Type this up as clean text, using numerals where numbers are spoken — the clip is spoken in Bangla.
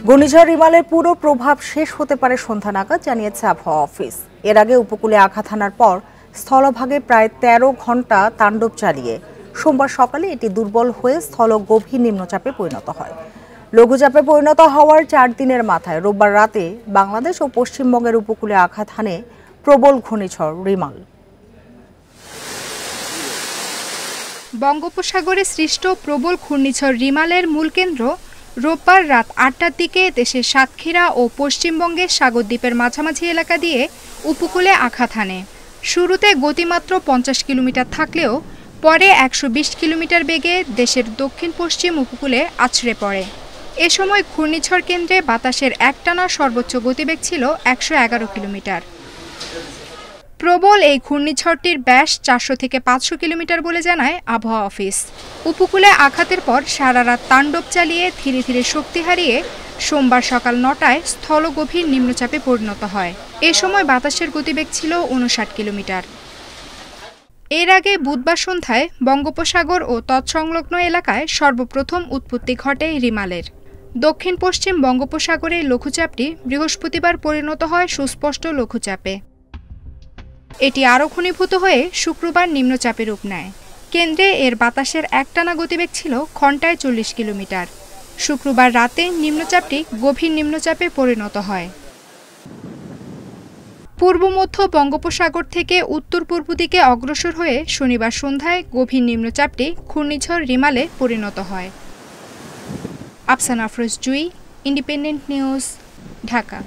ঘূর্ণিঝড় রিমালের পুরো প্রভাব শেষ হতে পারে সন্ধ্যা নাগাদ, জানিয়েছে আবহাওয়া অফিস। এর আগে উপকূলে আঘাত হানার পর স্থলভাগে প্রায় ১৩ ঘন্টা তাণ্ডব চালিয়ে সোমবার সকালে এটি দুর্বল হয়ে স্থল গভীর নিম্নচাপে পরিণত হয়। লঘুচাপে পরিণত হওয়ার ৪ দিনের মাথায় রোববার রাতে বাংলাদেশ ও পশ্চিমবঙ্গের উপকূলে আঘাত হানে প্রবল ঘূর্ণিঝড় রিমাল। বঙ্গোপসাগরে সৃষ্ট প্রবল ঘূর্ণিঝড় রিমালের মূল কেন্দ্র রোববার রাত ৮টার দিকে দেশের সাতক্ষীরা ও পশ্চিমবঙ্গের সাগরদ্বীপের মাঝামাঝি এলাকা দিয়ে উপকূলে আঘাত হানে। শুরুতে গতিমাত্র ৫০ কিলোমিটার থাকলেও পরে ১২০ কিলোমিটার বেগে দেশের দক্ষিণ পশ্চিম উপকূলে আছড়ে পড়ে। এ সময় ঘূর্ণিঝড় কেন্দ্রে বাতাসের একটানা সর্বোচ্চ গতিবেগ ছিল ১১১ কিলোমিটার। প্রবল এই ঘূর্ণিঝড়টির ব্যাস ৪০০ থেকে ৫০০ কিলোমিটার বলে জানায় আবহাওয়া অফিস। উপকূলে আঘাতের পর সারা রাত তাণ্ডব চালিয়ে ধীরে ধীরে শক্তি হারিয়ে সোমবার সকাল ৯টায় স্থলগভীর নিম্নচাপে পরিণত হয়। এ সময় বাতাসের গতিবেগ ছিল ৫৯ কিলোমিটার। এর আগে বুধবার সন্ধ্যায় বঙ্গোপসাগর ও তৎসংলগ্ন এলাকায় সর্বপ্রথম উৎপত্তি ঘটে রিমালের। দক্ষিণ পশ্চিম বঙ্গোপসাগরে লঘুচাপটি বৃহস্পতিবার পরিণত হয় সুস্পষ্ট লঘুচাপে। এটি আরও ঘনীভূত হয়ে শুক্রবার নিম্নচাপে রূপ নেয়। কেন্দ্রে এর বাতাসের একটানা গতিবেগ ছিল ঘন্টায় ৪০ কিলোমিটার। শুক্রবার রাতে নিম্নচাপটি গভীর নিম্নচাপে পরিণত হয়। পূর্ব মধ্য বঙ্গোপসাগর থেকে উত্তর পূর্ব দিকে অগ্রসর হয়ে শনিবার সন্ধ্যায় গভীর নিম্নচাপটি ঘূর্ণিঝড় রিমালে পরিণত হয়। আফসানা আফরোজ জুই, ইন্ডিপেন্ডেন্ট নিউজ, ঢাকা।